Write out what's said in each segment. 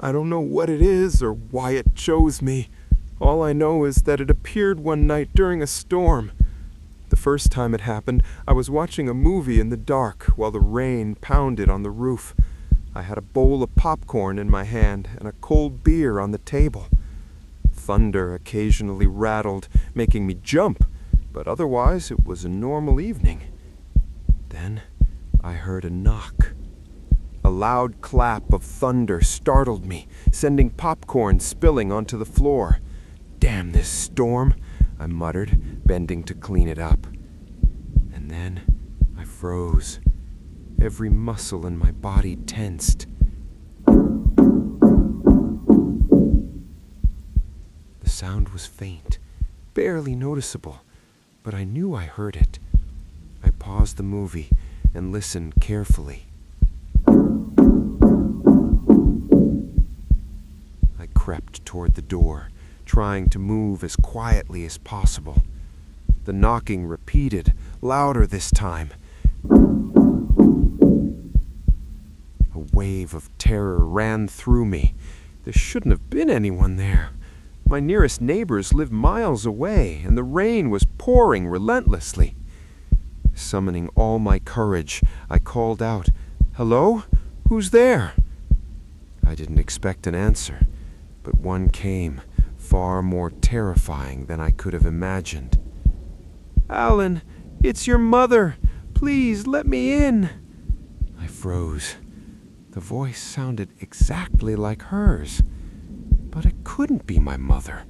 I don't know what it is or why it chose me. All I know is that it appeared one night during a storm. The first time it happened, I was watching a movie in the dark while the rain pounded on the roof. I had a bowl of popcorn in my hand and a cold beer on the table. Thunder occasionally rattled, making me jump, but otherwise it was a normal evening. Then I heard a knock. A loud clap of thunder startled me, sending popcorn spilling onto the floor. "Damn this storm," I muttered, bending to clean it up. And then I froze. Every muscle in my body tensed. The sound was faint, barely noticeable, but I knew I heard it. I paused the movie and listened carefully. I crept toward the door, trying to move as quietly as possible. The knocking repeated, louder this time. A wave of terror ran through me. There shouldn't have been anyone there. My nearest neighbors lived miles away, and the rain was pouring relentlessly. Summoning all my courage, I called out, "Hello? Who's there?" I didn't expect an answer, but one came, far more terrifying than I could have imagined. "Alan, it's your mother. Please let me in." I froze. The voice sounded exactly like hers. But it couldn't be my mother.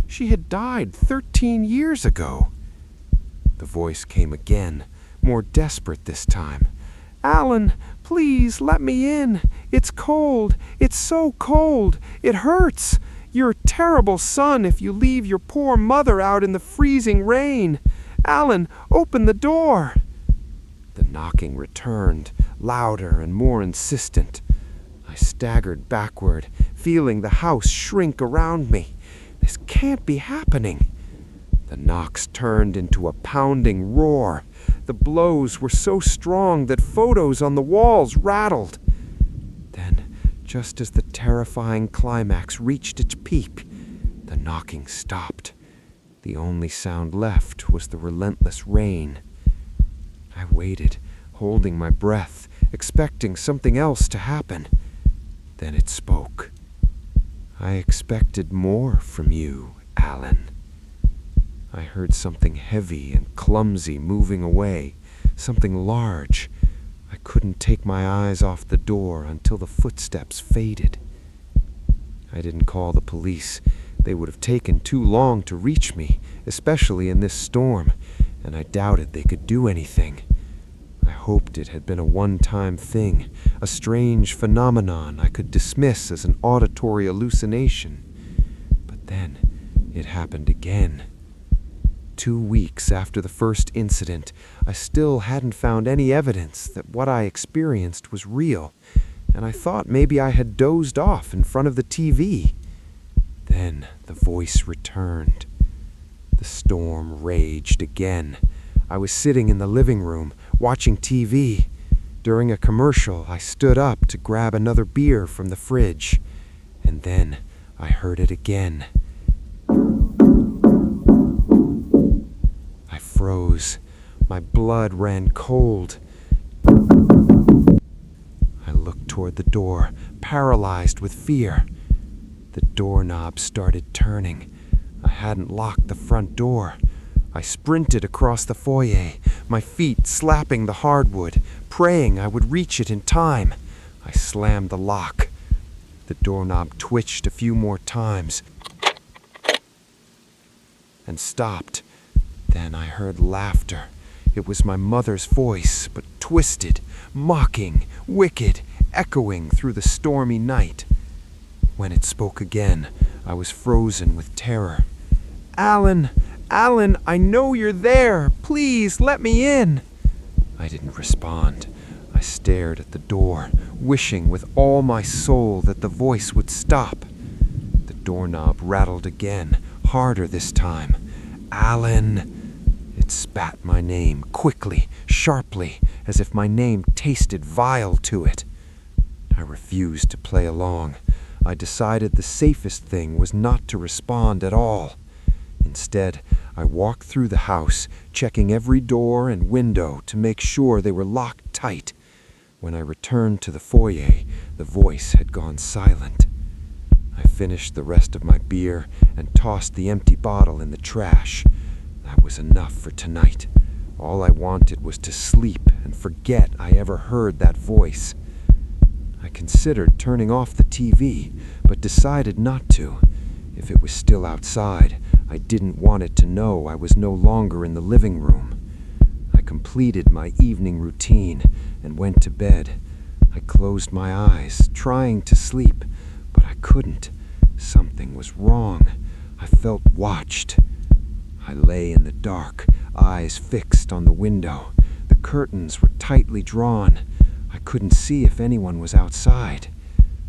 She had died 13 years ago. The voice came again, more desperate this time. "Alan, please let me in. It's cold. It's so cold. It hurts. You're a terrible son if you leave your poor mother out in the freezing rain. Alan, open the door." The knocking returned, louder and more insistent. I staggered backward, feeling the house shrink around me. This can't be happening. The knocks turned into a pounding roar. The blows were so strong that photos on the walls rattled. Then, just as the terrifying climax reached its peak, the knocking stopped. The only sound left was the relentless rain. I waited, holding my breath, expecting something else to happen. Then it spoke. "I expected more from you, Alan." I heard something heavy and clumsy moving away, something large. I couldn't take my eyes off the door until the footsteps faded. I didn't call the police. They would have taken too long to reach me, especially in this storm, and I doubted they could do anything. I hoped it had been a one-time thing, a strange phenomenon I could dismiss as an auditory hallucination. But then it happened again. 2 weeks after the first incident, I still hadn't found any evidence that what I experienced was real, and I thought maybe I had dozed off in front of the TV. Then the voice returned. The storm raged again. I was sitting in the living room, watching TV. During a commercial, I stood up to grab another beer from the fridge. And then I heard it again. I froze. My blood ran cold. I looked toward the door, paralyzed with fear. The doorknob started turning. I hadn't locked the front door. I sprinted across the foyer, my feet slapping the hardwood, praying I would reach it in time. I slammed the lock. The doorknob twitched a few more times and stopped. Then I heard laughter. It was my mother's voice, but twisted, mocking, wicked, echoing through the stormy night. When it spoke again, I was frozen with terror. "Alan! Alan, I know you're there! Please, let me in!" I didn't respond. I stared at the door, wishing with all my soul that the voice would stop. The doorknob rattled again, harder this time. "Alan!" It spat my name, quickly, sharply, as if my name tasted vile to it. I refused to play along. I decided the safest thing was not to respond at all. Instead, I walked through the house, checking every door and window to make sure they were locked tight. When I returned to the foyer, the voice had gone silent. I finished the rest of my beer and tossed the empty bottle in the trash. That was enough for tonight. All I wanted was to sleep and forget I ever heard that voice. I considered turning off the TV, but decided not to. If it was still outside, I didn't want it to know I was no longer in the living room. I completed my evening routine and went to bed. I closed my eyes, trying to sleep, but I couldn't. Something was wrong. I felt watched. I lay in the dark, eyes fixed on the window. The curtains were tightly drawn. I couldn't see if anyone was outside,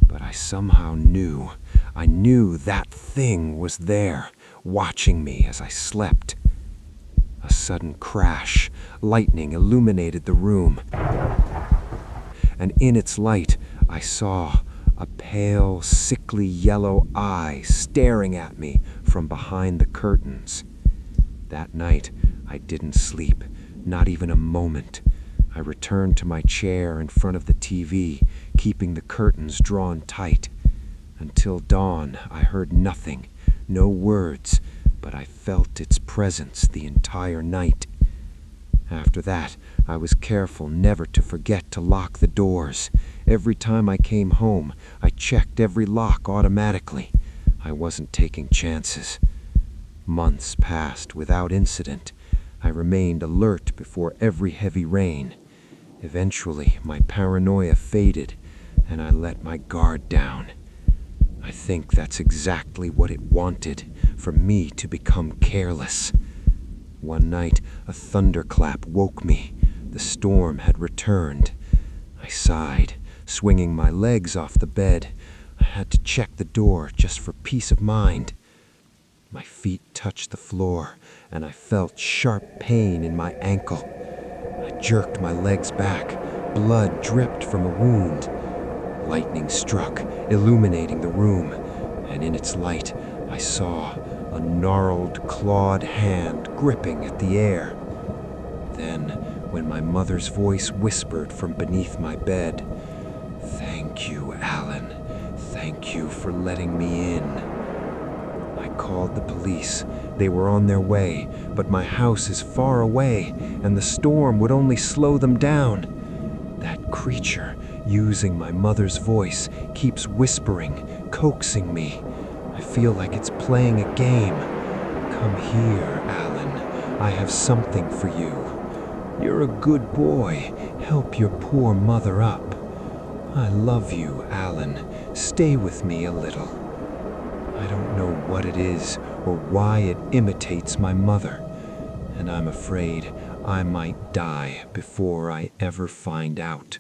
but I somehow knew. I knew that thing was there, watching me as I slept. A sudden crash, lightning illuminated the room, and in its light I saw a pale, sickly yellow eye staring at me from behind the curtains. That night, I didn't sleep, not even a moment. I returned to my chair in front of the TV, keeping the curtains drawn tight. Until dawn, I heard nothing, no words, but I felt its presence the entire night. After that, I was careful never to forget to lock the doors. Every time I came home, I checked every lock automatically. I wasn't taking chances. Months passed without incident. I remained alert before every heavy rain. Eventually, my paranoia faded, and I let my guard down. I think that's exactly what it wanted, for me to become careless. One night, a thunderclap woke me. The storm had returned. I sighed, swinging my legs off the bed. I had to check the door just for peace of mind. My feet touched the floor, and I felt sharp pain in my ankle. I jerked my legs back. Blood dripped from a wound. Lightning struck, illuminating the room, and in its light, I saw a gnarled, clawed hand gripping at the air. Then, when my mother's voice whispered from beneath my bed, "Thank you, Alan. Thank you for letting me in." I called the police. They were on their way, but my house is far away, and the storm would only slow them down. That creature, using my mother's voice, keeps whispering, coaxing me. I feel like it's playing a game. "Come here, Alan. I have something for you. You're a good boy. Help your poor mother up. I love you, Alan. Stay with me a little." I don't know what it is or why it imitates my mother, and I'm afraid I might die before I ever find out.